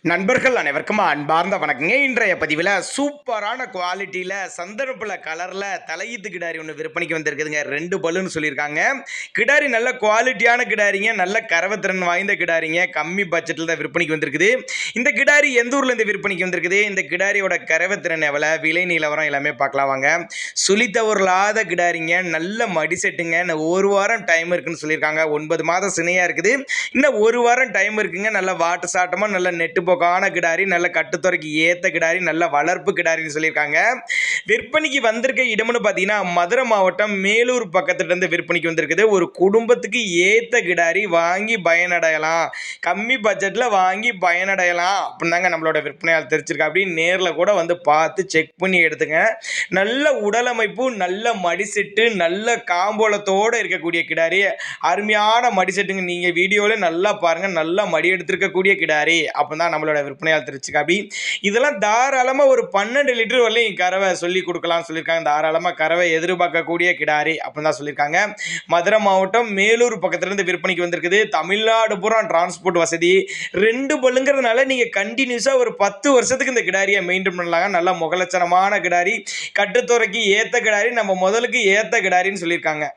நண்பர்கள் அனைவருக்கும் அன்பார்ந்த வணக்கங்க. இன்றைய பதிவில் சூப்பரான குவாலிட்டியில் சந்தனப்புல கலரில் தலையீத்து கிடாரி ஒன்று விற்பனைக்கு வந்திருக்குதுங்க. 2 பல்லுன்னு சொல்லியிருக்காங்க. கிடாரி நல்ல குவாலிட்டியான கிடாரிங்க, நல்ல கறவைத்திறன் வாய்ந்த கிடாரிங்க. கம்மி பட்ஜெட்டில் தான் விற்பனைக்கு வந்திருக்குது. இந்த கிடாரி எந்த ஊர்லேருந்து விற்பனைக்கு வந்திருக்குது, இந்த கிடாரியோட கறவைத்திறன் எவ்வளோ, விலை நிலவரம் எல்லாமே பார்க்கலாம் வாங்க. சுழித்தவர்களாத கிடாரிங்க, நல்ல மடி செட்டுங்க. இன்னும் 1 வாரம் டைம் இருக்குன்னு சொல்லியிருக்காங்க. 9 மாதம் சினையாக இருக்குது. இன்னும் 1 வாரம் டைம் இருக்குங்க. நல்ல வாட்டு சாட்டமாக நல்ல நெட்டு போக்கான கிடாரி, நல்ல கட்டுத்துறைக்கு ஏற்ற கிடாரி, நல்ல வளர்ப்பு கிடாரின்னு சொல்லியிருக்காங்க. விற்பனைக்கு வந்திருக்க இடம்னு பார்த்தீங்கன்னா மதுரை மாவட்டம் மேலூர் பக்கத்துலேருந்து விற்பனைக்கு வந்திருக்குது. ஒரு குடும்பத்துக்கு ஏற்ற கிடாரி, வாங்கி பயனடையலாம், கம்மி பட்ஜெட்டில் வாங்கி பயனடையலாம் அப்படின்னு தாங்க நம்மளோட விற்பனையாளர் தெரிஞ்சிருக்கா. அப்படின்னு நேரில் கூட வந்து பார்த்து செக் பண்ணி எடுத்துங்க. நல்ல உடலமைப்பு, நல்ல மடிசெட்டு, நல்ல காம்போலத்தோடு இருக்கக்கூடிய கிடாரி, அருமையான மடிசெட்டுங்க. நீங்கள் வீடியோவில் நல்லா பாருங்கள், நல்லா மடி எடுத்திருக்கக்கூடிய கிடாரி அப்படின்னு தான் நம்மளோட விற்பனையாளர் தெரிஞ்சுக்கா. அப்படி இதெல்லாம் தாராளமாக ஒரு 12 லிட்டர் வரலையும் கறவை சொல்லி கொடுக்கலாம்னு சொல்லியிருக்காங்க. தாராளமாக கறவை எதிர்பார்க்கக்கூடிய கிடாரி அப்படின்னு தான் சொல்லியிருக்காங்க. மதுரை மாவட்டம் மேலூர் பக்கத்துலேருந்து விற்பனைக்கு வந்திருக்குது. தமிழ்நாடு பூரா டிரான்ஸ்போர்ட் வசதி. 2 பல்லுங்கிறதுனால நீங்கள் கண்டினியூஸாக ஒரு 10 வருஷத்துக்கு இந்த கிடாரியை மெயின்டைன் பண்ணலாங்க. நல்ல முகலட்சணமான கிடாரி, கட்டுத்துறைக்கு ஏற்ற கிடாரி, நம்ம முதலுக்கு ஏற்ற கிடாரின்னு சொல்லியிருக்காங்க.